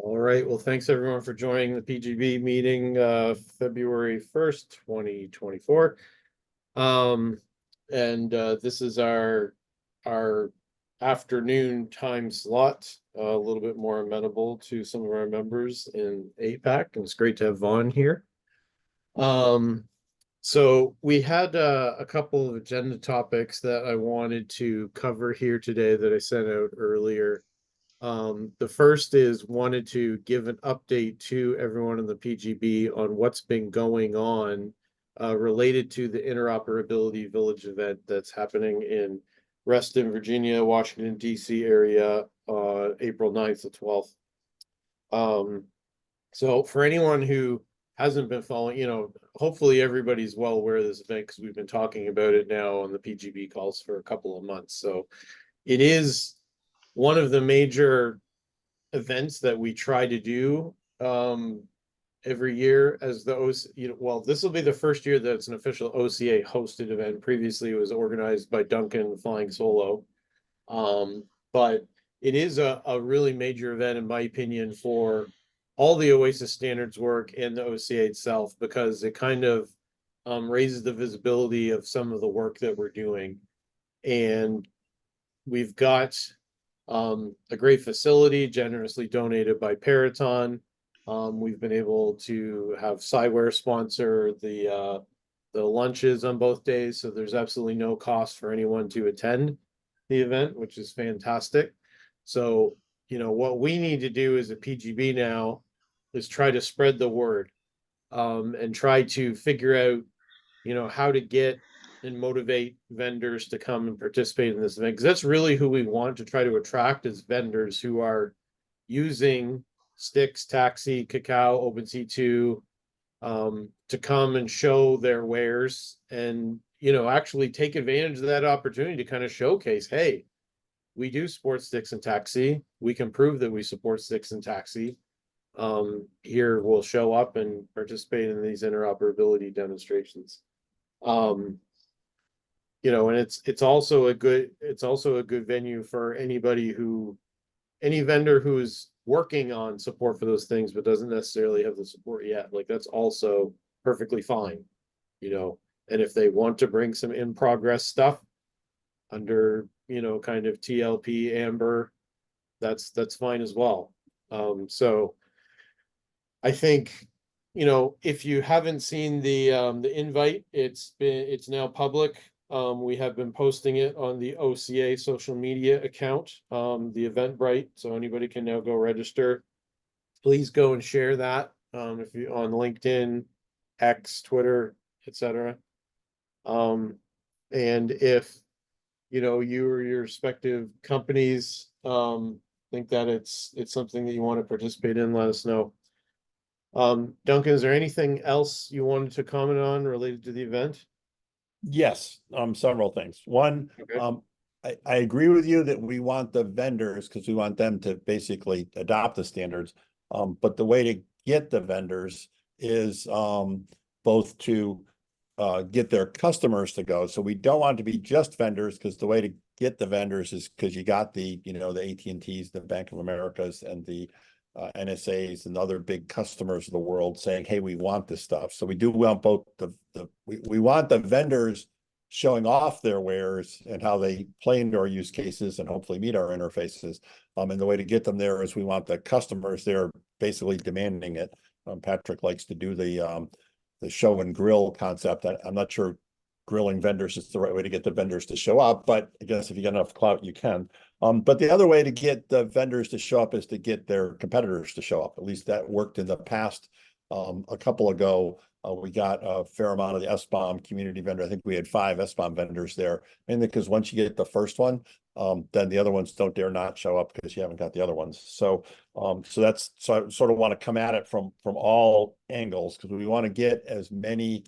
All right, well, thanks everyone for joining the PGB meeting, February 1st, 2024. This is our afternoon time slot, a little bit more amenable to some of our members in APAC, and it's great to have Vaughn here. So we had a couple of agenda topics that I wanted to cover here today that I sent out earlier. The first is wanted to give an update to everyone in the PGB on what's been going on related to the Interoperability Village event that's happening in Reston, Virginia, Washington, D.C. area, April 9th to 12th. So for anyone who hasn't been following, hopefully everybody's well aware of this event because we've been talking about it now on the PGB calls for a couple of months. So it is one of the major events that we try to do every year as the OC, well, this will be the first year that it's an official OCA hosted event. Previously, it was organized by Duncan Flying Solo. But it is a really major event, in my opinion, for all the OASIS standards work and the OCA itself, because it kind of raises the visibility of some of the work that we're doing. And we've got a great facility generously donated by Peraton. We've been able to have Cyware sponsor the lunches on both days, so there's absolutely no cost for anyone to attend the event, which is fantastic. So, what we need to do as a PGB now is try to spread the word, and try to figure out, how to get and motivate vendors to come and participate in this event, because that's really who we want to try to attract, is vendors who are using Stix, Taxi, Kakao, OpenC2, to come and show their wares and, actually take advantage of that opportunity to kind of showcase, hey, we do support Stix and Taxi. We can prove that we support Stix and Taxi. Here we'll show up and participate in these interoperability demonstrations. And it's also a good venue for any vendor who's working on support for those things but doesn't necessarily have the support yet. Like, that's also perfectly fine, and if they want to bring some in progress stuff under, kind of TLP Amber, that's fine as well. So I think, if you haven't seen the invite, it's now public. We have been posting it on the OCA social media account, the Eventbrite, so anybody can now go register. Please go and share that, if you on LinkedIn, X, Twitter, etc. And if you or your respective companies think that it's something that you want to participate in, let us know. Duncan, is there anything else you wanted to comment on related to the event? Yes, several things. One, Okay. I agree with you that we want the vendors because we want them to basically adopt the standards. But the way to get the vendors is both to get their customers to go. So we don't want it to be just vendors, because the way to get the vendors is because you got the AT&Ts, the Bank of Americas, and the NSAs and other big customers of the world saying, hey, we want this stuff. So we do want both we want the vendors showing off their wares and how they play into our use cases and hopefully meet our interfaces. And the way to get them there is we want the customers there basically demanding it. Patrick likes to do the show and grill concept. I'm not sure grilling vendors is the right way to get the vendors to show up, but I guess if you get enough clout, you can. But the other way to get the vendors to show up is to get their competitors to show up. At least that worked in the past. A couple ago, we got a fair amount of the SBOM community vendor. I think we had 5 SBOM vendors there, mainly because once you get the first one, then the other ones don't dare not show up because you haven't got the other ones. So I sort of want to come at it from all angles, because we want to get as many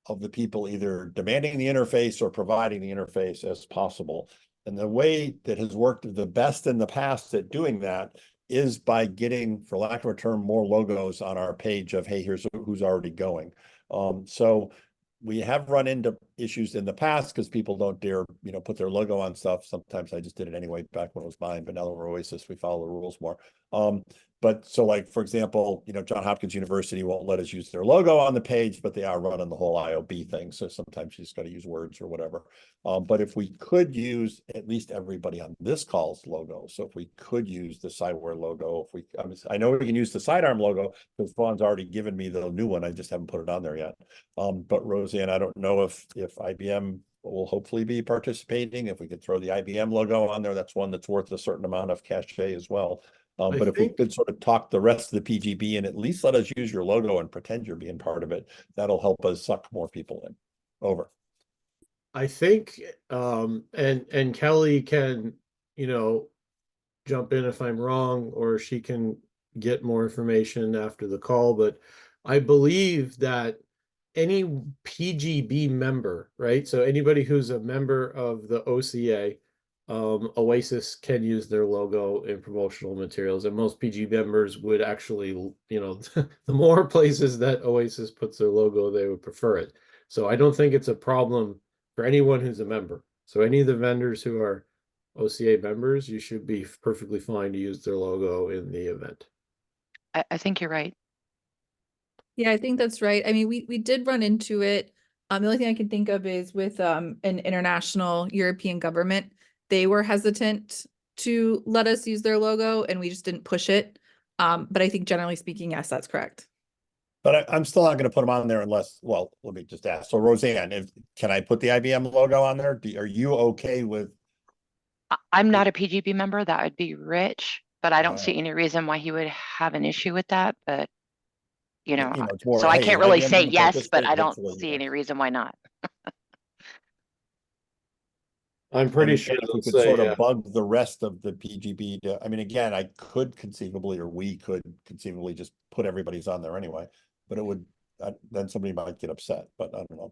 of the people either demanding the interface or providing the interface as possible. And the way that has worked the best in the past at doing that is by getting, for lack of a term, more logos on our page of, hey, here's who's already going. So we have run into issues in the past because people don't dare, put their logo on stuff. Sometimes I just did it anyway back when it was mine, but now that we're Oasis, we follow the rules more. But so like, for example, John Hopkins University won't let us use their logo on the page, but they are running the whole IOB thing. So sometimes you just got to use words or whatever. But if we could use at least everybody on this call's logo, so if we could use the Sideware logo, I know we can use the Sidearm logo because Vaughn's already given me the new one. I just haven't put it on there yet. But Roseanne, I don't know if IBM will hopefully be participating. If we could throw the IBM logo on there, that's one that's worth a certain amount of cachet as well. I But if we think- could sort of talk the rest of the PGB and at least let us use your logo and pretend you're being part of it, that'll help us suck more people in. Over. I think, and Kelly can, jump in if I'm wrong, or she can get more information after the call, but I believe that any PGB member, right? So anybody who's a member of the OCA, Oasis can use their logo in promotional materials, and most PG members would actually, the more places that Oasis puts their logo, they would prefer it. So I don't think it's a problem for anyone who's a member. So any of the vendors who are OCA members, you should be perfectly fine to use their logo in the event. I think you're right. Yeah, I think that's right. I mean, we did run into it. The only thing I can think of is with an international European government. They were hesitant to let us use their logo and we just didn't push it. But I think generally speaking, yes, that's correct. But I'm still not going to put them on there unless, well, let me just ask. So Roseanne, can I put the IBM logo on there? Are you okay with? I'm not a PGB member. That would be Rich, but I don't Uh, see any reason why he would have an issue with that. But it's more, so I hey, can't really IBM say gonna yes, but participate? I don't Hopefully, see yes. any reason why not. I'm pretty And sure if they'll we could say, sort yeah. of bug the rest of the PGB to, I mean, again, I could conceivably, or we could conceivably just put everybody's on there anyway, but it would, then somebody might get upset, but I don't know.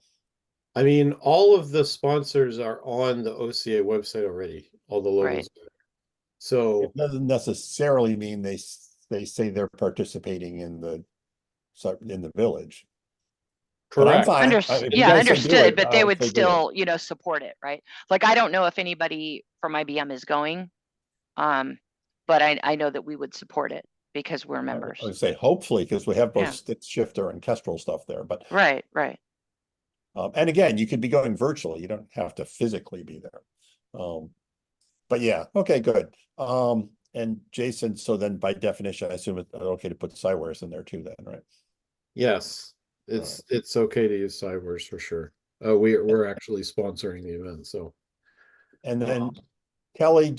I mean, all of the sponsors are on the OCA website already, all the logos. Right. So It doesn't necessarily mean they say they're participating in the village. But I'm correct. fine. If you Yeah, guys say do understood, it, but they I'll would say do it. still, support it, right? Like, I don't know if anybody from IBM is going. But I know that we would support it because we're members. I would say hopefully, because we have both Yeah. stick shifter and Kestrel stuff there, but Right. and again, you could be going virtually. You don't have to physically be there. But yeah, okay, good. And Jason, so then by definition, I assume it's okay to put the Cywares in there too then, right? Yes, it's okay to use Cywares for sure. We're actually sponsoring the event, so. And then Kelly,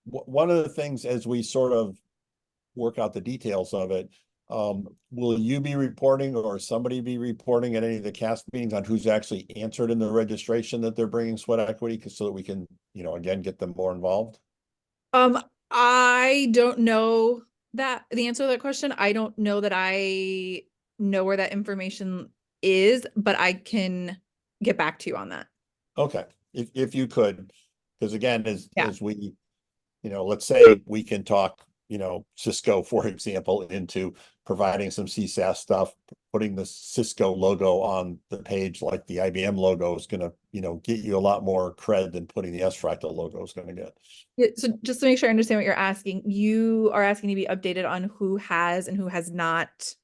one of the things as we sort of work out the details of it, will you be reporting or somebody be reporting at any of the cast meetings on who's actually answered in the registration that they're bringing sweat equity so that we can, again, get them more involved? I don't know the answer to that question. I don't know that I know where that information is, but I can get back to you on that. Okay, if you could, because again, Yeah. as we, let's say we can talk, Cisco, for example, into providing some CSAS stuff, putting the Cisco logo on the page like the IBM logo is gonna, get you a lot more cred than putting the S-Fractal logo is gonna get. Yeah, so just to make sure I understand what you're asking, you are asking to be updated on who has and who has not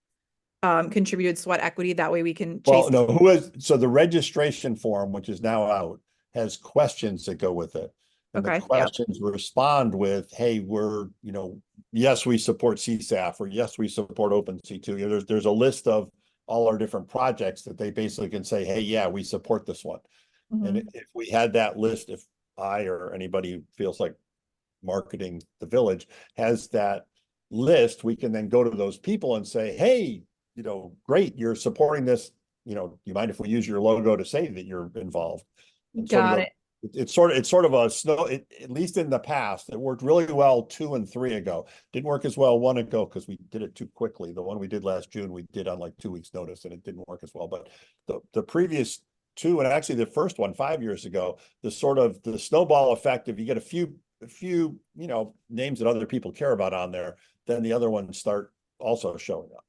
contributed sweat equity. That way we can Well, chase. no, so the registration form, which is now out, has questions that go with it. And Okay, the yep. questions respond with, hey, we're, yes, we support CSAF, or yes, we support OpenC2. There's a list of all our different projects that they basically can say, hey, yeah, we support this one. And Mhm. if we had that list, if I or anybody who feels like marketing the village has that list, we can then go to those people and say, hey, great, you're supporting this. You mind if we use your logo to say that you're involved? And Got it. It's sort of a snow, at least in the past, it worked really well 2 and 3 ago. Didn't work as well 1 ago because we did it too quickly. The one we did last June, we did on like 2 weeks notice and it didn't work as well. But the previous 2, and actually the first one 5 years ago, the snowball effect, if you get a few, names that other people care about on there, then the other ones start also showing up.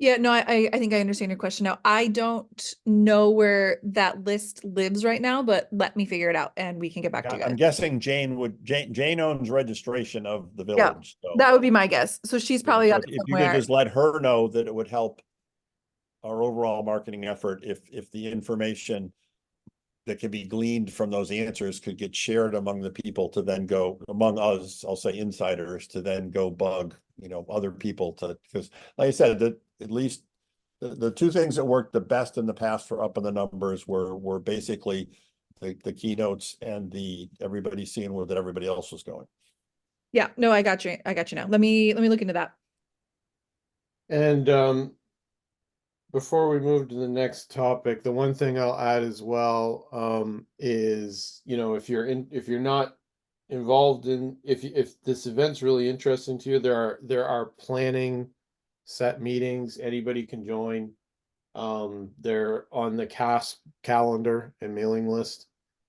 Yeah, no, I think I understand your question now. I don't know where that list lives right now, but let me figure it out and we can get back to you I'm guys. guessing Jane owns registration of the Yeah, village, so. that would be my guess. So she's Yeah, probably so got it if you could somewhere. just let her know that it would help our overall marketing effort if the information that can be gleaned from those answers could get shared among the people to then go among us, I'll say insiders, to then go bug, other people to, because like I said, that at least the two things that worked the best in the past for upping the numbers were basically the keynotes and the everybody seeing where that everybody else was going. Yeah, no, I got you. I got you now. Let me look into that. And before we move to the next topic, the one thing I'll add as well is, if you're not involved in, if this event's really interesting to you, there are planning set meetings, anybody can join. They're on the CASP calendar and mailing list.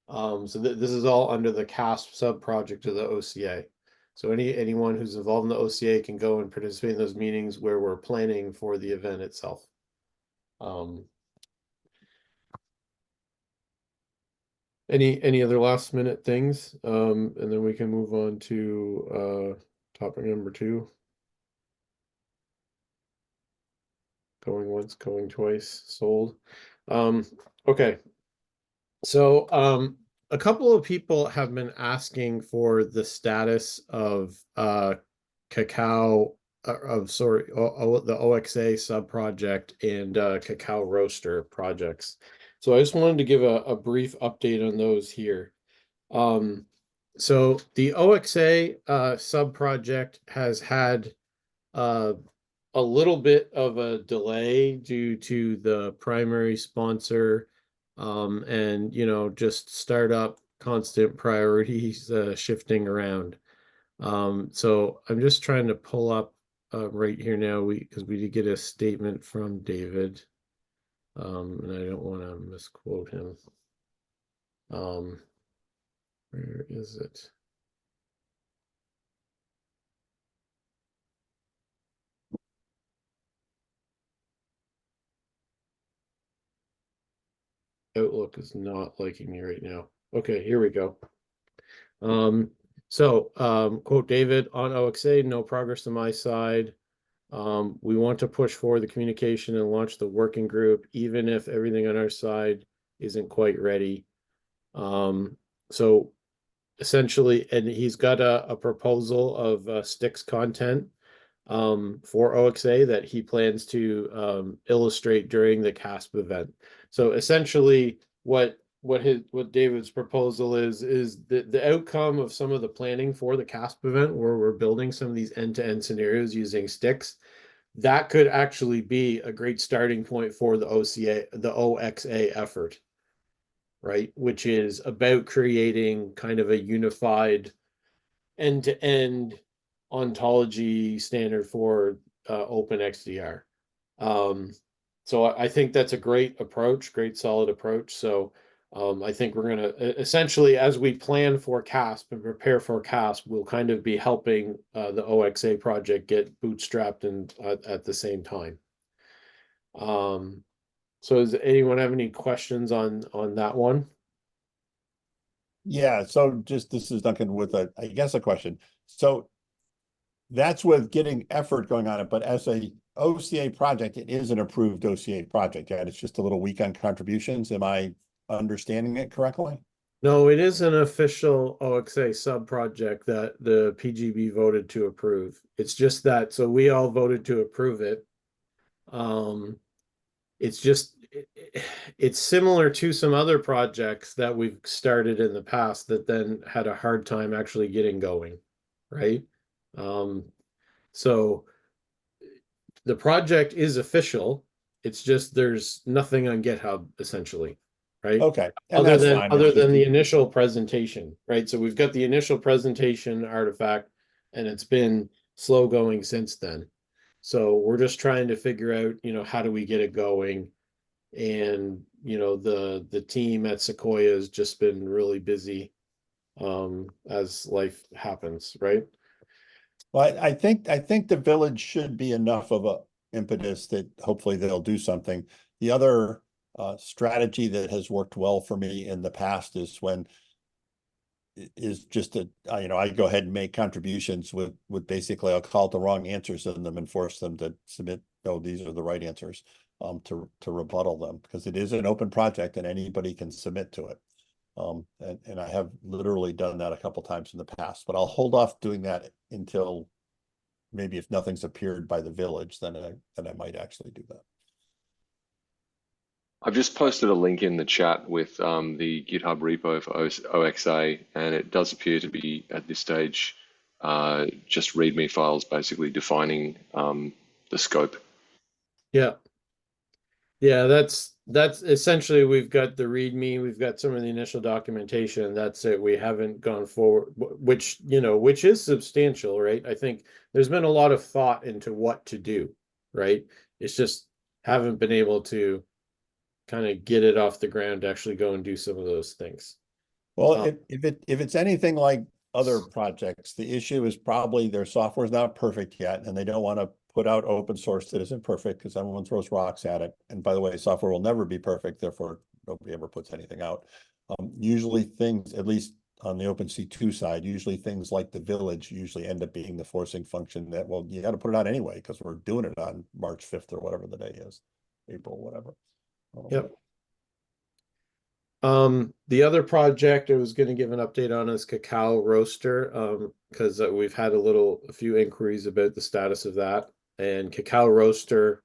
So this is all under the CASP sub project of the OCA. So anyone who's involved in the OCA can go and participate in those meetings where we're planning for the event itself. Any other last minute things? And then we can move on to topic number 2. Going once, going twice, sold. Okay. So a couple of people have been asking for the status of cacao the OXA sub project and cacao roaster projects. So I just wanted to give a brief update on those here. So the OXA sub project has had a little bit of a delay due to the primary sponsor and just startup constant priorities shifting around. So I'm just trying to pull up right here now because we did get a statement from David, and I don't want to misquote him. Where is it? Outlook is not liking me right now. Okay, here we go. Quote David, on OXA, no progress on my side. We want to push forward the communication and launch the working group, even if everything on our side isn't quite ready. So essentially, and he's got a proposal of sticks content for OXA that he plans to illustrate during the CASP event. So essentially, what David's proposal is the outcome of some of the planning for the CASP event, where we're building some of these end-to-end scenarios using sticks. That could actually be a great starting point for the OXA effort, right? Which is about creating kind of a unified end-to-end ontology standard for OpenXDR. So I think that's a great approach, great solid approach. So I think we're going to essentially, as we plan for CASP and prepare for CASP, we'll kind of be helping the OXA project get bootstrapped and at the same time. So does anyone have any questions on that one? Yeah, so this is Duncan with I guess a question. So that's with getting effort going on it, but as a OCA project, it is an approved OCA project. Yeah, it's just a little weak on contributions. Am I understanding it correctly? No, it is an official OXA sub-project that the PGB voted to approve. It's just that, so we all voted to approve it. It's just, it's similar to some other projects that we've started in the past that then had a hard time actually getting going, right? So the project is official. It's just there's nothing on GitHub essentially, right? Okay, and that's fine. Other It's just than the initial presentation, right? So we've got the initial presentation artifact, and it's been slow going since then. So we're just trying to figure out, how do we get it going? And the team at Sequoia has just been really busy as life happens, right? Well, I think the village should be enough of impetus that hopefully they'll do something. The other strategy that has worked well for me in the past is when is just that I go ahead and make contributions with basically, I'll call it the wrong answers in them and force them to submit, no, these are the right answers, to rebuttal them, because it is an open project and anybody can submit to it. And I have literally done that a couple times in the past, but I'll hold off doing that until maybe if nothing's appeared by the village, then I might actually do that. I've just posted a link in the chat with the GitHub repo for OXA, and it does appear to be at this stage just README files, basically defining the scope. Yeah. Yeah, that's essentially, we've got the README, we've got some of the initial documentation. That's it. We haven't gone forward, which is substantial, right? I think there's been a lot of thought into what to do, right? It's just haven't been able to kind of get it off the ground to actually go and do some of those things. Well, if it's anything like other projects, the issue is probably their software is not perfect yet, and they don't want to put out open source that isn't perfect because everyone throws rocks at it. And by the way, software will never be perfect, therefore nobody ever puts anything out. Usually things, at least on the OpenC2 side, usually things like the village usually end up being the forcing function that, well, you got to put it out anyway because we're doing it on March 5th or whatever the day is, April, whatever. Yep. The other project I was going to give an update on is Cacao Roaster, because we've had a few inquiries about the status of that. And Cacao Roaster,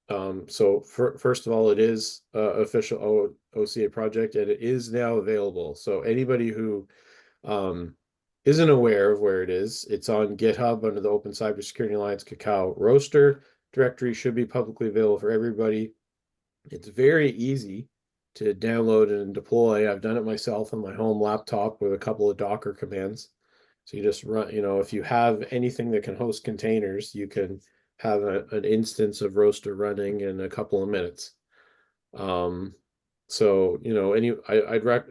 so first of all, it is official OCA project, and it is now available. So anybody who isn't aware of where it is, it's on GitHub under the Open Cybersecurity Alliance Cacao Roaster directory. Should be publicly available for everybody. It's very easy to download and deploy. I've done it myself on my home laptop with a couple of Docker commands. So you just run, if you have anything that can host containers, you can have an instance of Roaster running in a couple of minutes. So, I'd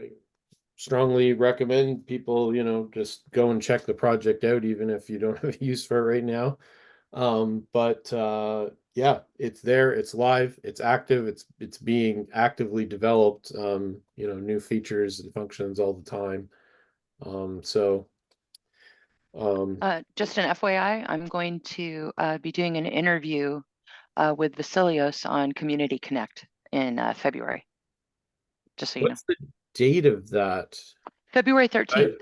strongly recommend people, just go and check the project out, even if you don't have a use for it right now. Yeah, it's there, it's live, it's active, it's being actively developed, new features and functions all the time. Just an FYI, I'm going to be doing an interview with Vasilios on Community Connect in February. Just so you know. What's the date of that? February 13th.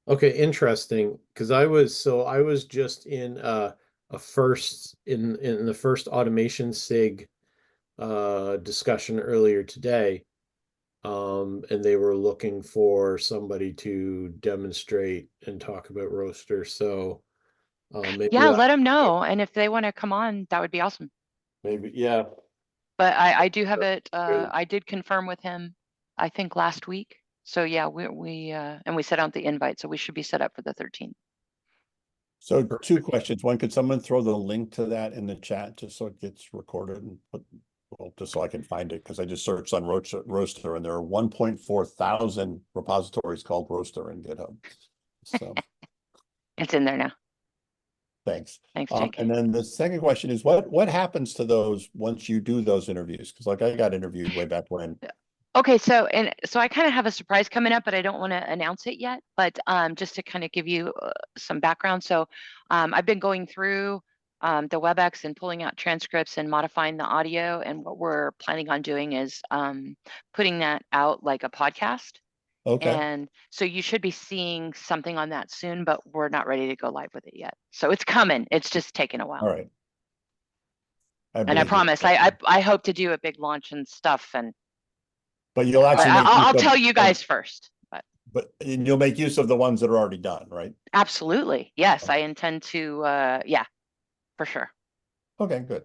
Okay, interesting. Because I was just in a first in the first automation SIG discussion earlier today. And they were looking for somebody to demonstrate and talk about Roaster. So maybe Yeah, let them know. And if they want to come on, that would be awesome. maybe, yeah. But I do have it. Good. I did confirm with him, I think last week. So yeah, we set out the invite. So we should be set up for the 13th. So two questions. One, could someone throw the link to that in the chat just so it gets recorded and just so I can find it, because I just searched on Roaster and there are 1.4 thousand repositories called Roaster in GitHub. So It's in there now. thanks. Thanks, JK. And then the second question is what happens to those once you do those interviews? Because like I got interviewed way back when. Okay, so I kind of have a surprise coming up, but I don't want to announce it yet. But just to kind of give you some background. So I've been going through the WebEx and pulling out transcripts and modifying the audio. And what we're planning on doing is putting that out like a podcast. Okay. And so you should be seeing something on that soon, but we're not ready to go live with it yet. So it's coming. It's just taking a while. All right. And I believe you. promise, I hope to do a big launch and stuff. And But you'll but actually make I'll use of- tell you guys first. But you'll make use of the ones that are already done, right? Absolutely. Yes, Okay. I intend to, yeah, for sure. Okay, good.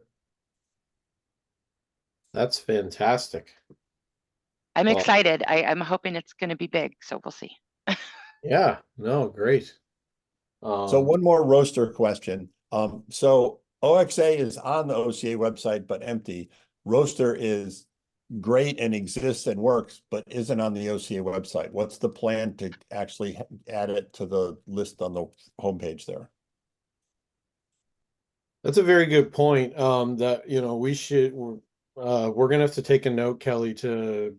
That's fantastic. I'm Well- excited. I'm hoping it's going to be big, so we'll see. Yeah, no, great. So one more Roaster question. So OXA is on the OCA website, but empty. Roaster is great and exists and works, but isn't on the OCA website. What's the plan to actually add it to the list on the homepage there? That's a very good point. That, you know, we're gonna have to take a note, Kelly, to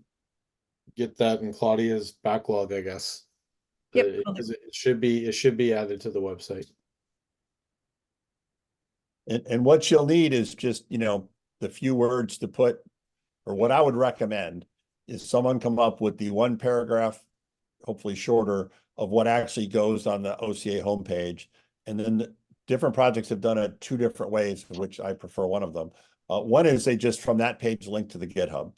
get that in Claudia's backlog, I guess. Yep. Because it should be added to the website. And what you'll need is just, you know, the few words to put, or what I would recommend is someone come up with the one paragraph, hopefully shorter, of what actually goes on the OCA homepage. And then different projects have done it two different ways, which I prefer one of them. One is they just from that page link to the GitHub.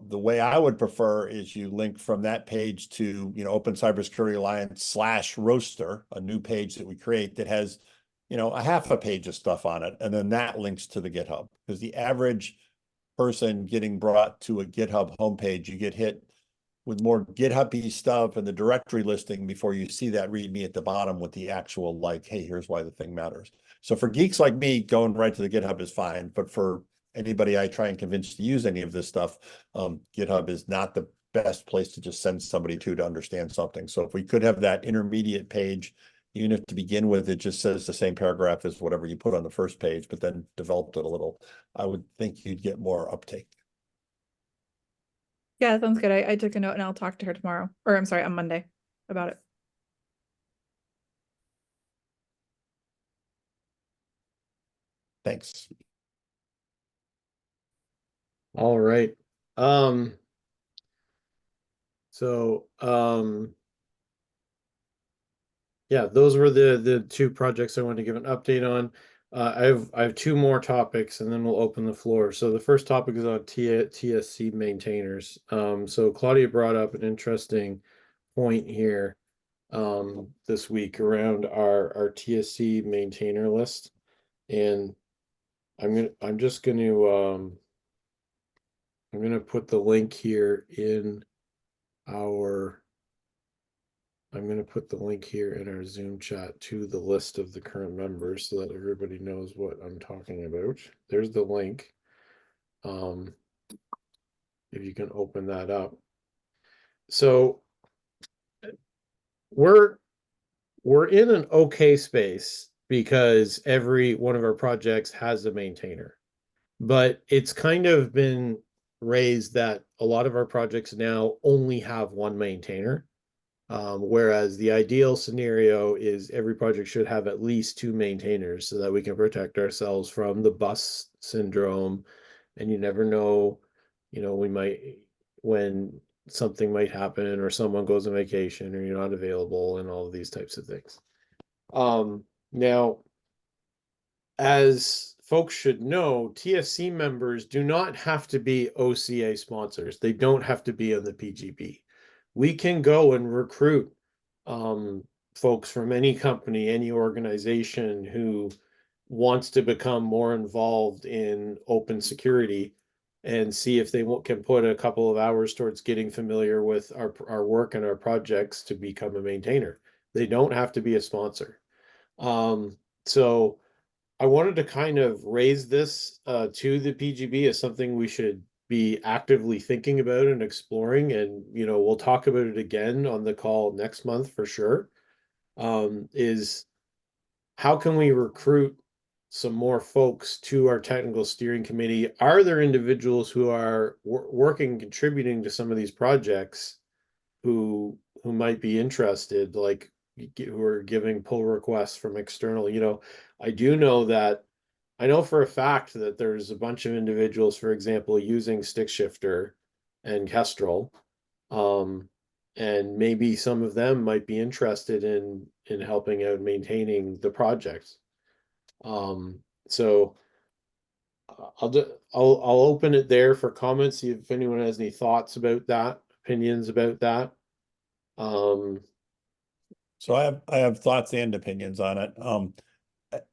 The way I would prefer is you link from that page to, you know, Open Cybersecurity Alliance /roaster, a new page that we create that has, you know, a half a page of stuff on it. And then that links to the GitHub, because the average person getting brought to a GitHub homepage, you get hit with more GitHub-y stuff and the directory listing before you see that README at the bottom with the actual, like, hey, here's why the thing matters. So for geeks like me, going right to the GitHub is fine. But for anybody I try and convince to use any of this stuff, GitHub is not the best place to just send somebody to understand something. So if we could have that intermediate page, even if to begin with, it just says the same paragraph as whatever you put on the first page, but then developed it a little, I would think you'd get more uptake. Yeah, that sounds good. I took a note and I'll talk to her tomorrow, or I'm sorry, on Monday about it. Thanks. All right. So, yeah, those were the two projects I wanted to give an update on. I have two more topics and then we'll open the floor. So the first topic is on TSC maintainers. So Claudia brought up an interesting point here this week around our TSC maintainer list. And I'm just gonna I'm gonna put the link here in our I'm going to put the link here in our Zoom chat to the list of the current members so that everybody knows what I'm talking about. There's the link. If you can open that up. So we're in an okay space because every one of our projects has a maintainer. But it's kind of been raised that a lot of our projects now only have one maintainer. Whereas the ideal scenario is every project should have at least two maintainers so that we can protect ourselves from the bus syndrome. And you never know, you know, when something might happen or someone goes on vacation or you're not available and all of these types of things. Now, as folks should know, TSC members do not have to be OCA sponsors. They don't have to be on the PGB. We can go and recruit folks from any company, any organization who wants to become more involved in open security and see if they can put a couple of hours towards getting familiar with our work and our projects to become a maintainer. They don't have to be a sponsor. So I wanted to kind of raise this to the PGB as something we should be actively thinking about and exploring. And, you know, we'll talk about it again on the call next month for sure. Is how can we recruit some more folks to our technical steering committee? Are there individuals who are working, contributing to some of these projects who might be interested, like who are giving pull requests from external? You know, I do know that I know for a fact that there's a bunch of individuals, for example, using StickShifter and Kestrel. And maybe some of them might be interested in helping out maintaining the project. So I'll open it there for comments, see if anyone has any thoughts about that, opinions about that. So I have thoughts and opinions on it.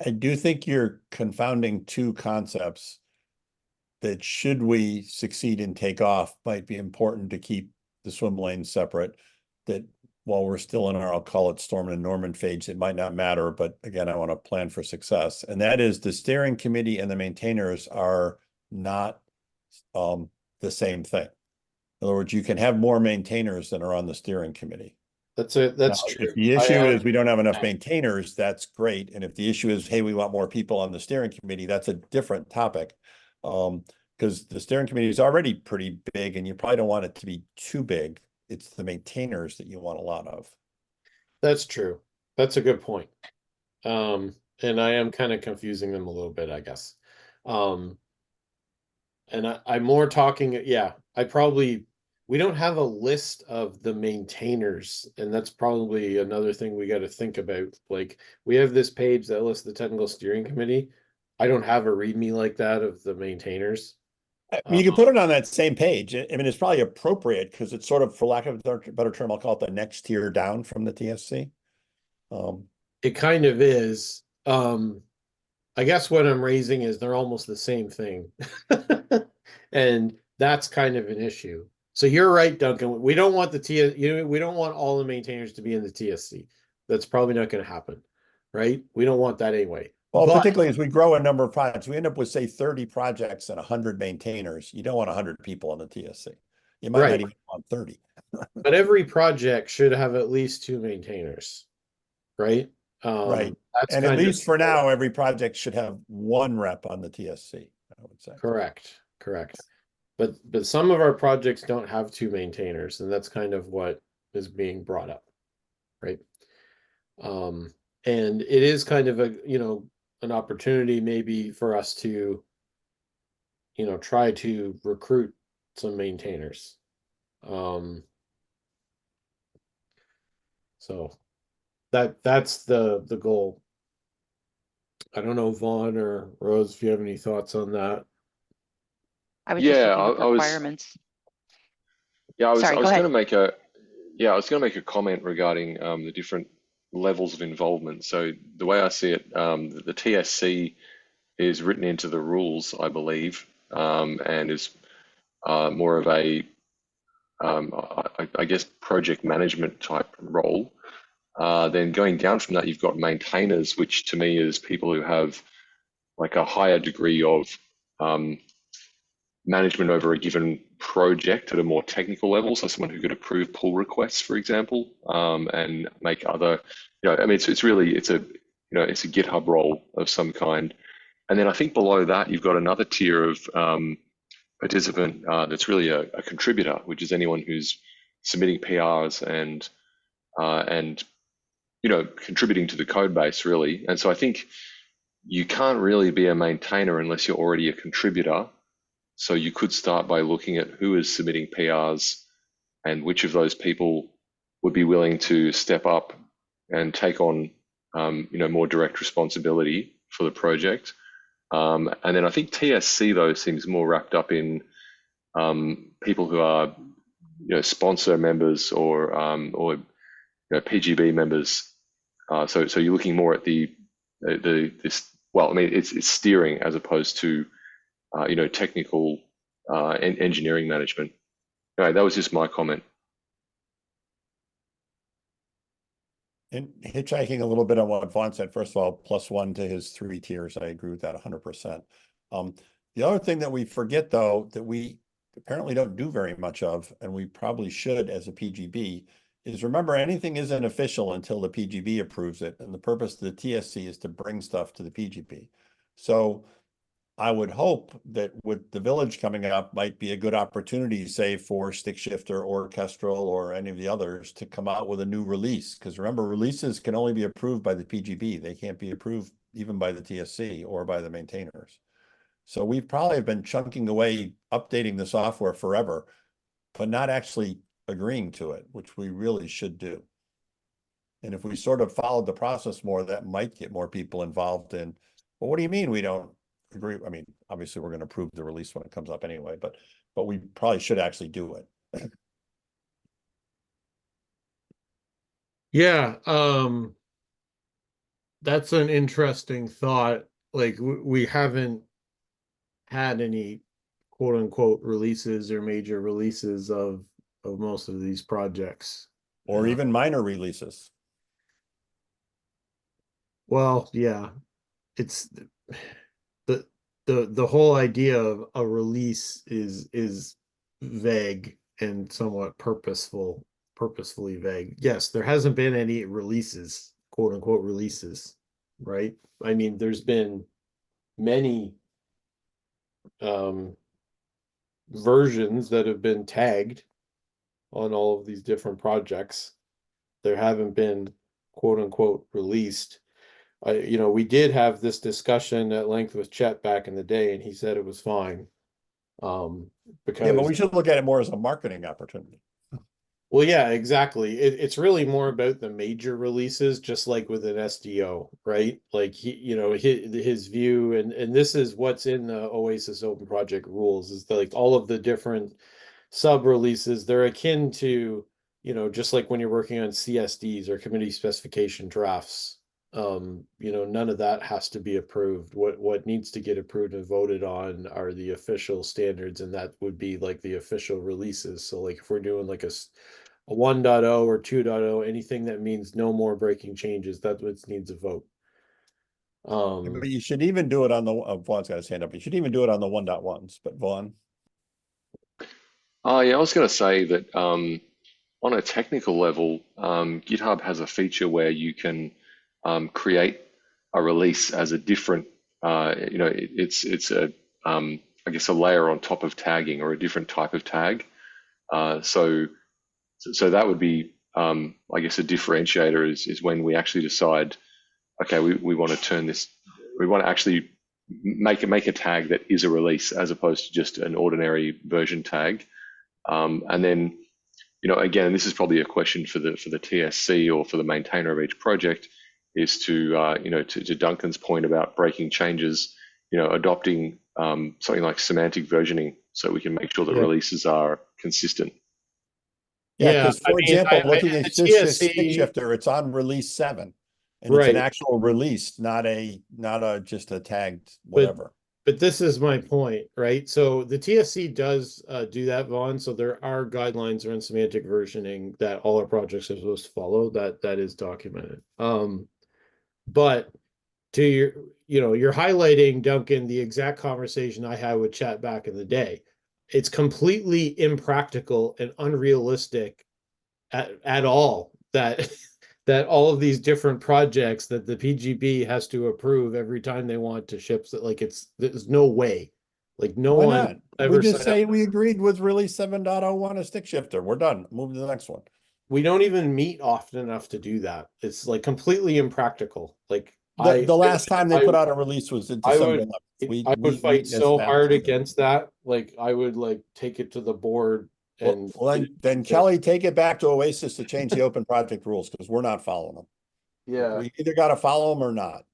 I do think you're confounding two concepts that, should we succeed and take off, might be important to keep the swim lanes separate. That while we're still in our, I'll call it Storm and Norman phase, it might not matter, but again, I want to plan for success. And that is the steering committee and the maintainers are not the same thing. In other words, you can have more maintainers than are on the steering committee. That's Now, true. if the I issue am- is we don't have enough maintainers, that's great. And if the issue is, hey, we want more people on the steering committee, that's a different topic. Because the steering committee is already pretty big and you probably don't want it to be too big. It's the maintainers that you want a lot of. That's true. That's a good point. And I am kind of confusing them a little bit, I guess. And I'm more talking, yeah, we don't have a list of the maintainers, and that's probably another thing we got to think about. Like, we have this page that lists the technical steering committee. I don't have a README like that of the maintainers. I mean, you can put it on that same page. I mean, it's probably appropriate because it's sort of, for lack of a better term, I'll call it the next tier down from the TSC. It kind of is. I guess what I'm raising is they're almost the same thing. And that's kind of an issue. So you're right, Duncan. We don't want we don't want all the maintainers to be in the TSC. That's probably not going to happen, right? We don't want that anyway. Well, But- particularly as we grow a number of projects, we end up with, say, 30 projects and 100 maintainers. You don't want 100 people on the TSC. You might Right. not even want 30. But every project should have at least 2 maintainers, right? Right. That's And at kind of- least for now, every project should have 1 rep on the TSC, I would say. Correct. But some of our projects don't have 2 maintainers, and that's kind of what is being brought up, right? And it is kind of an opportunity maybe for us to, try to recruit some maintainers. So that's the goal. I don't know, Vaughn or Rose, if you have any thoughts on that. I was just Yeah, looking at I was. requirements. Yeah, I was Sorry, go going ahead. to make a comment regarding the different levels of involvement. So the way I see it, the TSC is written into the rules, I believe, and is more of a, I guess, project management type role. Then going down from that, you've got maintainers, which to me is people who have like a higher degree of management over a given project at a more technical level. So someone who could approve pull requests, for example, and make other, I mean, it's really, it's a GitHub role of some kind. And then I think below that, you've got another tier of participant that's really a contributor, which is anyone who's submitting PRs and contributing to the code base, really. And so I think you can't really be a maintainer unless you're already a contributor. So you could start by looking at who is submitting PRs and which of those people would be willing to step up and take on, more direct responsibility for the project. And then I think TSC, though, seems more wrapped up in people who are, sponsor members or PGB members. So you're looking more at it's steering as opposed to technical engineering management. Anyway, that was just my comment. And hitchhiking a little bit on what Vaughn said, first of all, +1 to his 3 tiers. I agree with that 100%. The other thing that we forget, though, that we apparently don't do very much of, and we probably should as a PGB, is remember anything isn't official until the PGB approves it. And the purpose of the TSC is to bring stuff to the PGB. So I would hope that with the village coming up might be a good opportunity, say, for Stick Shifter or Kestrel or any of the others to come out with a new release. Because remember, releases can only be approved by the PGB. They can't be approved even by the TSC or by the maintainers. So we probably have been chunking away, updating the software forever, but not actually agreeing to it, which we really should do. And if we sort of followed the process more, that might get more people involved in, well, what do you mean we don't agree? I mean, obviously we're going to approve the release when it comes up anyway, but we probably should actually do it. Yeah, that's an interesting thought. Like we haven't had any quote unquote releases or major releases of most of these projects. Or even minor releases. Well, yeah, it's the whole idea of a release is vague and somewhat purposeful purposefully vague. Yes, there hasn't been any releases, quote unquote releases, right? I mean, there's been many versions that have been tagged on all of these different projects. There haven't been quote unquote released. We did have this discussion at length with Chet back in the day, and he said it was fine. Yeah, but Because we should look at it more as a marketing opportunity. well, yeah, exactly. It's really more about the major releases, just like with an SDO, right? Like his view, and this is what's in the Oasis Open Project rules, is like all of the different sub releases, they're akin to, just like when you're working on CSDs or committee specification drafts. None of that has to be approved. What needs to get approved and voted on are the official standards, and that would be like the official releases. So like if we're doing like a 1.0 or 2.0, anything that means no more breaking changes, that's what needs a vote. But you should even do it on the, Vaughn's got his hand up. You should even do it on the 1.1s, but Vaughn. Oh, yeah, I was going to say that on a technical level, GitHub has a feature where you can create a release as a different, it's a, I guess, a layer on top of tagging, or a different type of tag. So that would be, I guess, a differentiator is when we actually decide, okay, we want to turn this, we want to actually make a tag that is a release as opposed to just an ordinary version tag. And then, again, this is probably a question for the TSC or for the maintainer of each project, is to to Duncan's point about breaking changes, adopting something like semantic versioning, so we can make sure that releases are consistent. Yeah, because for example, looking the at this stick TSC shifter, it's on release 7. And it's right. an actual release, not a just a tagged whatever. But this is my point, right? So the TSC does do that, Vaughn. So there are guidelines around semantic versioning that all our projects are supposed to follow. That is documented. But to you're highlighting, Duncan, the exact conversation I had with Chat back in the day. It's completely impractical and unrealistic at all that that all of these different projects that the PGB has to approve every time they want to ship, like there's no way. Like no Why one not? ever We just signed say up. we agreed with release 7.01 a stick shifter. We're done. Move to the next one. We don't even meet often enough to do that. It's like completely impractical. Like The last time they put out a release was in December 11th. I would fight meet as so fast hard as we can. against that. Like I would like take it to the board and Well, then Kelly, take it back to Oasis to change the open project rules, because we're not following them. yeah. We either got to follow them or not.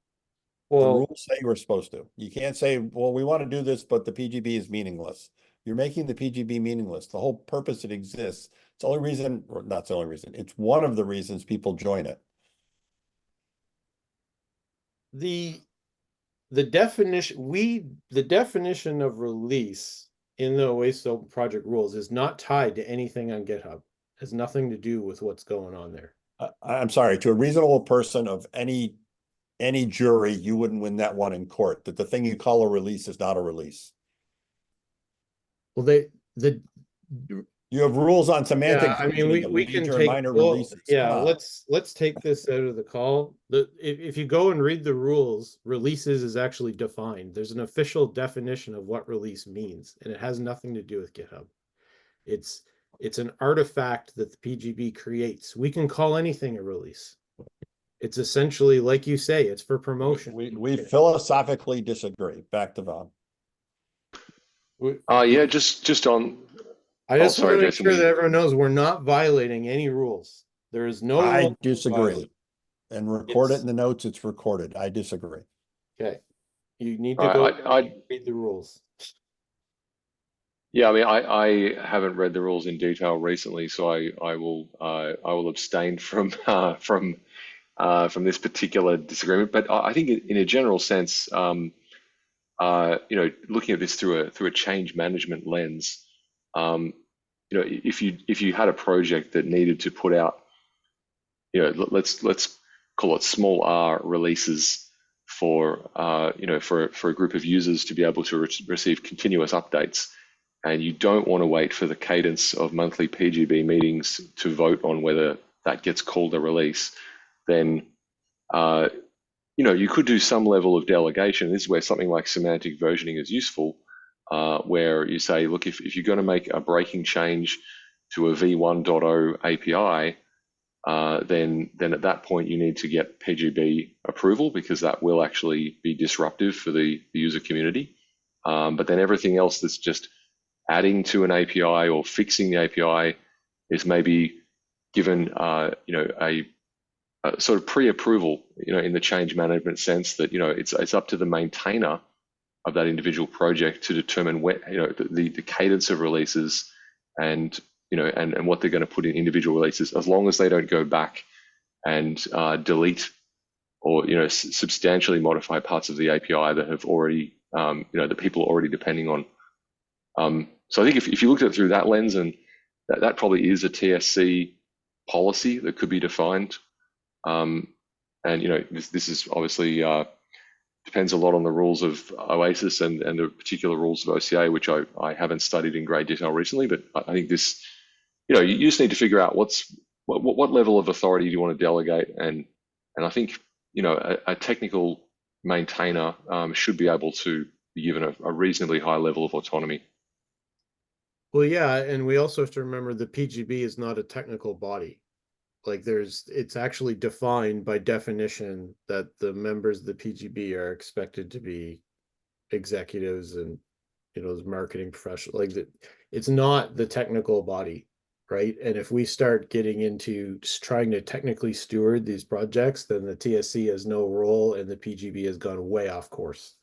The Well, rules say we're supposed to. You can't say, well, we want to do this, but the PGB is meaningless. You're making the PGB meaningless. The whole purpose it exists. It's the only reason, or not the only reason, it's one of the reasons people join it. the definition of release in the Oasis Open Project rules is not tied to anything on GitHub. It has nothing to do with what's going on there. I'm sorry, to a reasonable person of any jury, you wouldn't win that one in court, that the thing you call a release is not a release. Well, You have rules on semantic. yeah, I mean, we can major and take, minor well, releases. yeah, Come on. let's take this out of the call. If you go and read the rules, releases is actually defined. There's an official definition of what release means, and it has nothing to do with GitHub. It's an artifact that the PGB creates. We can call anything a release. It's essentially, like you say, it's for promotion. We philosophically disagree. Back to Vaughn. Yeah, just on. I just sorry, want to make Jason, sure that everyone knows we're not violating any rules. There is no I rule disagree. violated. And record it in the notes. It's recorded. I disagree. Okay. You need to go I read the rules. Yeah, I mean, I haven't read the rules in detail recently, so I will abstain from this particular disagreement. But I think in a general sense, looking at this through a change management lens, if you had a project that needed to put out, let's call it small R releases for for a group of users to be able to receive continuous updates. and you don't want to wait for the cadence of monthly PGB meetings to vote on whether that gets called a release, then you could do some level of delegation. This is where something like semantic versioning is useful, where you say, look, if you're going to make a breaking change to a v1.0 API, then at that point you need to get PGB approval, because that will actually be disruptive for the user community. But then everything else that's just adding to an API or fixing the API is maybe given a sort of pre-approval, in the change management sense that it's up to the maintainer of that individual project to determine when the cadence of releases and what they're going to put in individual releases, as long as they don't go back and delete or substantially modify parts of the API that have already that people are already depending on. So I think if you looked at it through that lens, and that probably is a TSC policy that could be defined. And this is obviously depends a lot on the rules of OASIS and the particular rules of OCA, which I haven't studied in great detail recently. But I think this, you just need to figure out what level of authority do you want to delegate, and I think a technical maintainer should be able to be given a reasonably high level of autonomy. Well, yeah, and we also have to remember the PGB is not a technical body. Like it's actually defined by definition that the members of the PGB are expected to be executives and marketing professionals. Like it's not the technical body, right? And if we start getting into just trying to technically steward these projects, then the TSC has no role and the PGB has gone way off course.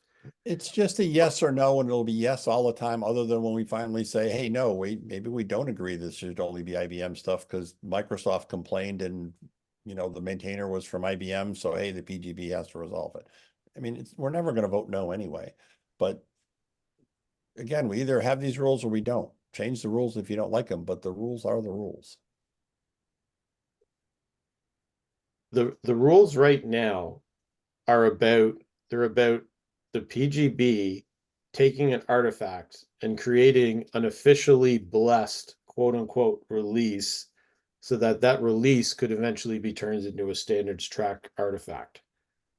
It's just a yes or no, and it'll be yes all the time, other than when we finally say, hey, no, maybe we don't agree this should only be IBM stuff because Microsoft complained and, the maintainer was from IBM. So, hey, the PGB has to resolve it. I mean, we're never going to vote no anyway. But again, we either have these rules or we don't. Change the rules if you don't like them, but the rules are the rules. The rules right now are about the PGB taking an artifact and creating an officially blessed quote unquote release so that release could eventually be turned into a standards track artifact.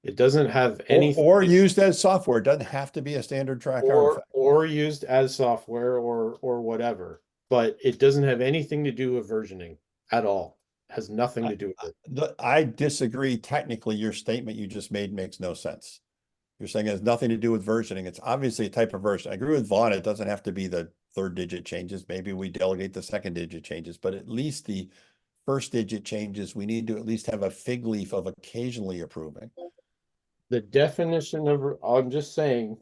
It doesn't have anything or used as software. It doesn't have to be a standard track artifact. Or used as software or whatever, but it doesn't have anything to do with versioning at all. It has nothing to do with it. I disagree. Technically, your statement you just made makes no sense. You're saying it has nothing to do with versioning. It's obviously a type of version. I agree with Vaughn. It doesn't have to be the third digit changes. Maybe we delegate the second digit changes, but at least the first digit changes, we need to at least have a fig leaf of occasionally approving. The definition of, I'm just saying,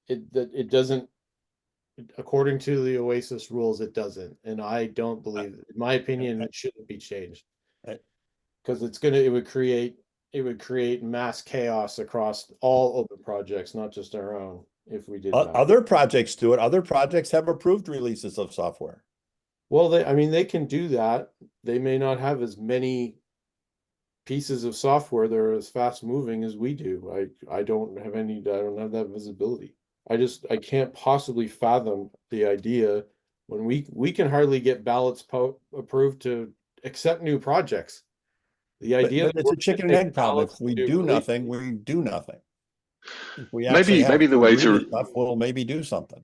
it doesn't, according to the OASIS rules, it doesn't. And I don't believe, in my opinion, it shouldn't be changed. Because it would create mass chaos across all open projects, not just our own, if we did that. Other projects do it. Other projects have approved releases of software. Well, they can do that. They may not have as many pieces of software that are as fast moving as we do. I don't have that visibility. I can't possibly fathom the idea when we can hardly get ballots approved to accept new projects. The idea but it's a chicken and egg problem. If we do nothing, we do nothing. If we maybe the way to stuff, we'll maybe do something.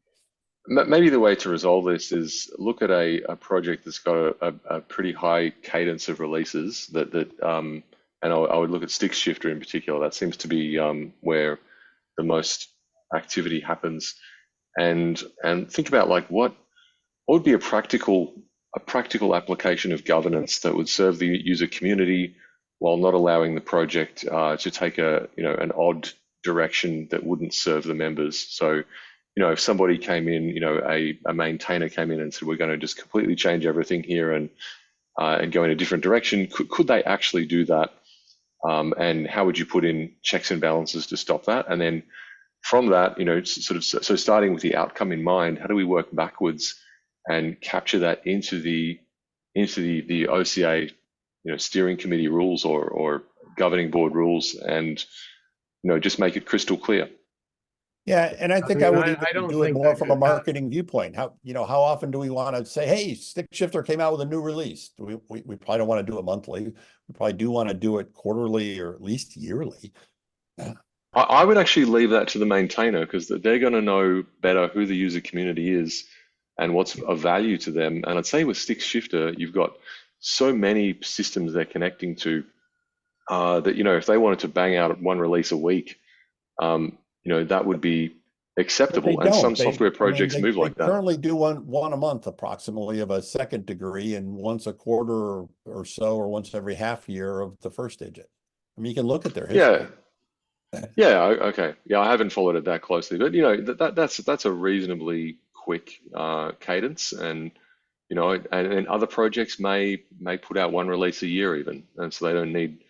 Maybe the way to resolve this is look at a project that's got a pretty high cadence of releases and I would look at StickShifter in particular. That seems to be where the most activity happens, and think about like what would be a practical application of governance that would serve the user community while not allowing the project to take an odd direction that wouldn't serve the members. So, if somebody came in, a maintainer came in and said, we're going to just completely change everything here and go in a different direction, could they actually do that? And how would you put in checks and balances to stop that? And then from that, so starting with the outcome in mind, how do we work backwards and capture that into the OCA, steering committee rules or governing board rules, and just make it crystal clear. Yeah, and I think mean, I would I even don't do it think more that from a should happen. marketing viewpoint. How, how often do we want to say, hey, Stick Shifter came out with a new release? We probably don't want to do it monthly. We probably do want to do it quarterly or at least yearly. I would actually leave that to the maintainer because they're going to know better who the user community is and what's of value to them. And I'd say with Stick Shifter, you've got so many systems they're connecting to that, if they wanted to bang out one release a week, that would be But they acceptable. And some don't. software projects move They like that. currently do one a month approximately of a second degree and once a quarter or so, or once every half year of the first digit. I mean, you can look at their history. Yeah. Okay. Yeah, I haven't followed it that closely, but that's a reasonably quick cadence, and and other projects may put out one release a year even, and so they don't need.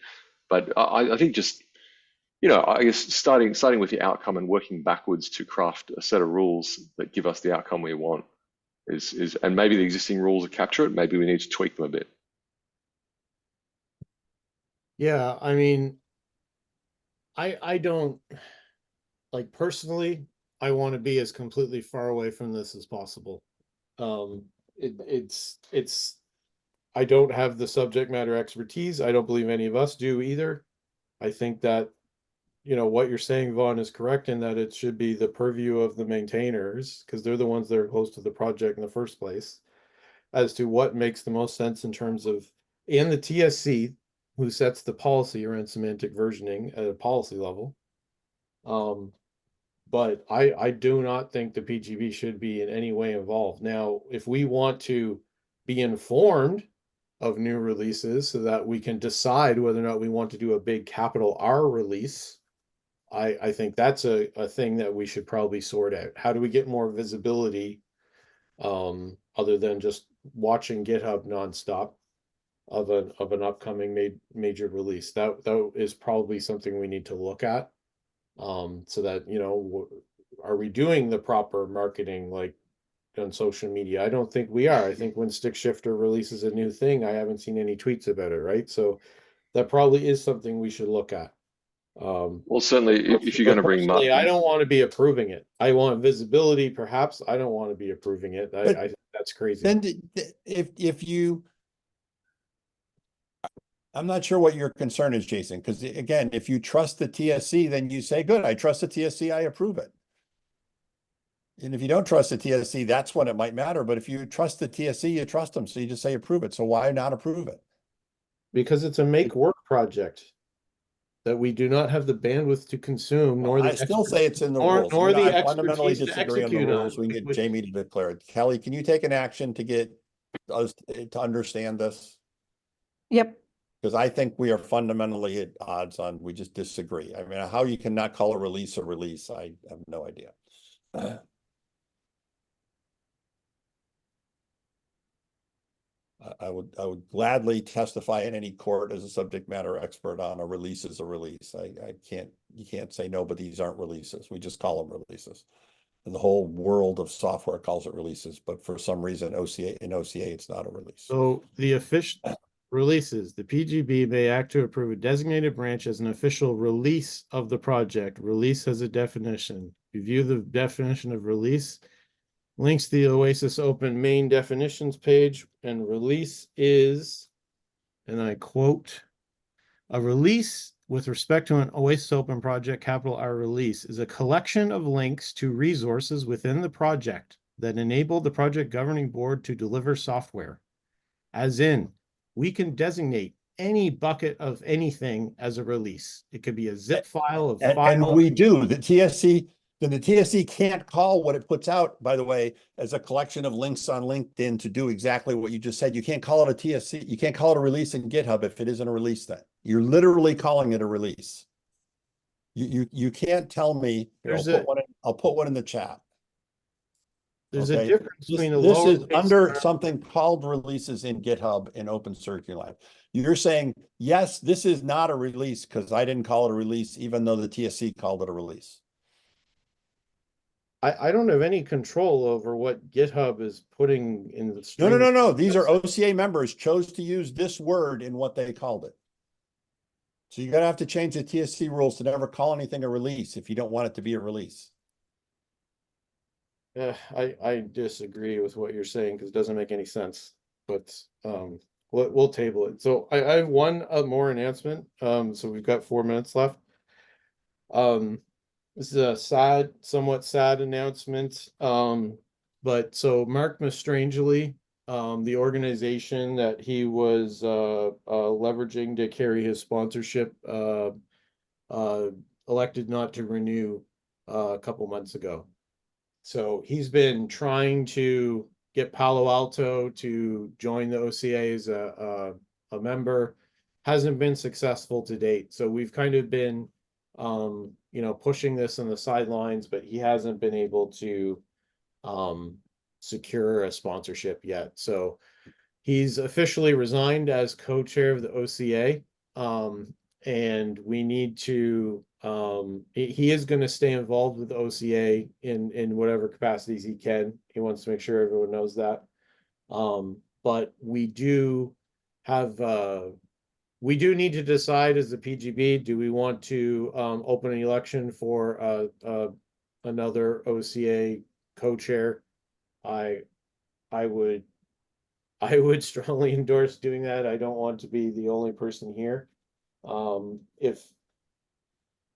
But I think just I guess starting with the outcome and working backwards to craft a set of rules that give us the outcome we want is and maybe the existing rules will capture it. Maybe we need to tweak them a bit. Yeah, I mean, I don't like personally, I want to be as completely far away from this as possible. It's I don't have the subject matter expertise. I don't believe any of us do either. I think that, what you're saying, Vaughn, is correct in that it should be the purview of the maintainers, because they're the ones that are close to the project in the first place, as to what makes the most sense in terms of, and the TSC, who sets the policy around semantic versioning at a policy level. But I do not think the PGB should be in any way involved. Now, if we want to be informed of new releases so that we can decide whether or not we want to do a big capital R release, I think that's a thing that we should probably sort out. How do we get more visibility, other than just watching GitHub nonstop of an upcoming major release? That is probably something we need to look at. So that, are we doing the proper marketing like on social media? I don't think we are. I think when Stick Shifter releases a new thing, I haven't seen any tweets about it, right? So that probably is something we should look at. Well, certainly, if you're But going to bring personally, I don't want to be approving it. I want visibility, perhaps. I don't want to be approving it. But I think that's crazy. Then if you, I'm not sure what your concern is, Jason, because again, if you trust the TSC, then you say, good, I trust the TSC, I approve it. And if you don't trust the TSC, that's when it might matter. But if you trust the TSC, you trust them. So you just say approve it. So why not approve it? Because it's a make work project that we do not have the bandwidth to consume, nor the I still say it's in the nor- rules. nor You know, the I fundamentally expertise to disagree on the execute on, rules. We can get which- Jamie to declare it. Kelly, can you take an action to get us to understand this? Yep. Because I think we are fundamentally at odds on, we just disagree. I mean, how you cannot call a release, I have no idea. I would gladly testify in any court as a subject matter expert on a release is a release. You can't say no, but these aren't releases. We just call them releases. And the whole world of software calls it releases, but for some reason, OCA, it's not a release. So the official releases, the PGB may act to approve a designated branch as an official release of the project. Release has a definition. Review the definition of release. Links to the Oasis Open main definitions page, and release is, and I quote, a release with respect to an Oasis Open project, capital R release, is a collection of links to resources within the project that enable the project governing board to deliver software. As in, we can designate any bucket of anything as a release. It could be a zip file of And we do. The TSC can't call what it puts out, by the way, as a collection of links on LinkedIn to do exactly what you just said. You can't call it a TSC. You can't call it a release in GitHub if it isn't a release then. You're literally calling it a release. You can't tell me, I'll put one in the chat. There's Okay. a difference between a This is lowercase under r- something called releases in GitHub in Open Circulate. You're saying, yes, this is not a release because I didn't call it a release, even though the TSC called it a release. I don't have any control over what GitHub is putting in the stream. No. These are OCA members chose to use this word in what they called it. So you're going to have to change the TSC rules to never call anything a release if you don't want it to be a release. I disagree with what you're saying because it doesn't make any sense, but, we'll table it. So I have one more announcement. So we've got 4 minutes left. This is a somewhat sad announcement. But so Mark Mastrangely, the organization that he was, leveraging to carry his sponsorship, elected not to renew, a couple months ago. So he's been trying to get Palo Alto to join the OCA as a member. Hasn't been successful to date. So we've kind of been, pushing this on the sidelines, but he hasn't been able to, secure a sponsorship yet. So he's officially resigned as co-chair of the OCA. And we need to, he is going to stay involved with the OCA in whatever capacities he can. He wants to make sure everyone knows that. But we do have, we do need to decide as the PGB, do we want to, open an election for, another OCA co-chair? I would strongly endorse doing that. I don't want to be the only person here. If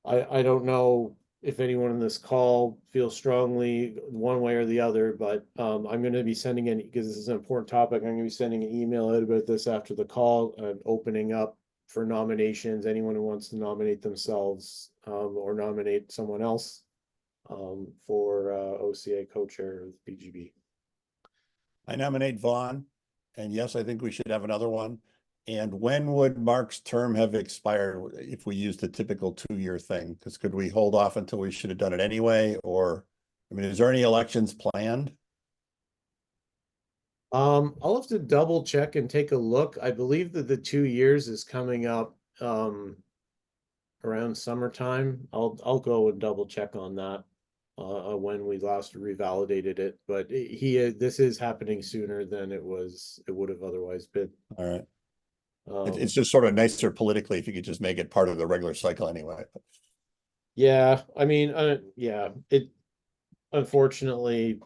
I don't know if anyone in this call feels strongly one way or the other, but I'm going to be sending in, because this is an important topic, I'm going to be sending an email out about this after the call, opening up for nominations, anyone who wants to nominate themselves, or nominate someone else, for OCA co-chair of the PGB. I nominate Vaughn, and yes, I think we should have another one. And when would Mark's term have expired if we used the typical 2-year thing? Because could we hold off until we should have done it anyway? Or, I mean, is there any elections planned? I'll have to double check and take a look. I believe that the 2 years is coming up, around summertime. I'll go and double check on that, when we last revalidated it, but this is happening sooner than it would have otherwise been. All right. Um, It's just sort of nicer politically if you could just make it part of the regular cycle anyway. yeah, I mean, yeah, it unfortunately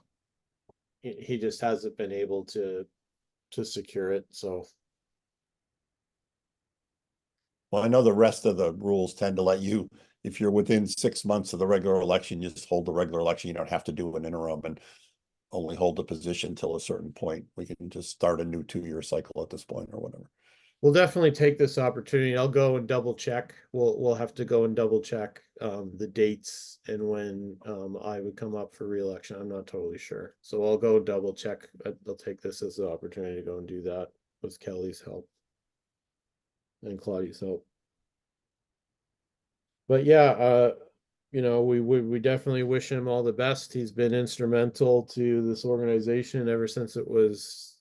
he just hasn't been able to secure it. So Well, I know the rest of the rules tend to let you, if you're within 6 months of the regular election, you just hold the regular election. You don't have to do an interim and only hold the position till a certain point. We can just start a new 2-year cycle at this point or whatever. we'll definitely take this opportunity. I'll go and double check. We'll have to go and double check the dates and when I would come up for reelection. I'm not totally sure. So I'll go double check. I'll take this as an opportunity to go and do that with Kelly's help and Claudia's help. But yeah, we definitely wish him all the best. He's been instrumental to this organization ever since it was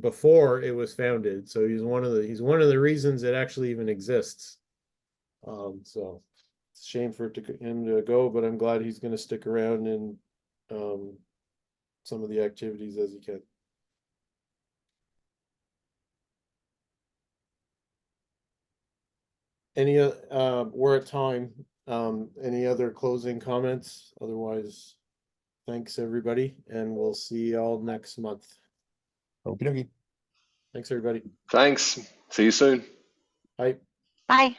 before it was founded. So he's one of the reasons it actually even exists. So it's a shame for him to go, but I'm glad he's going to stick around in some of the activities as he can. We're at time. Any other closing comments? Otherwise, thanks everybody, and we'll see y'all next month. Okey dokey. Thanks, everybody. Thanks. See you soon. Bye. Bye.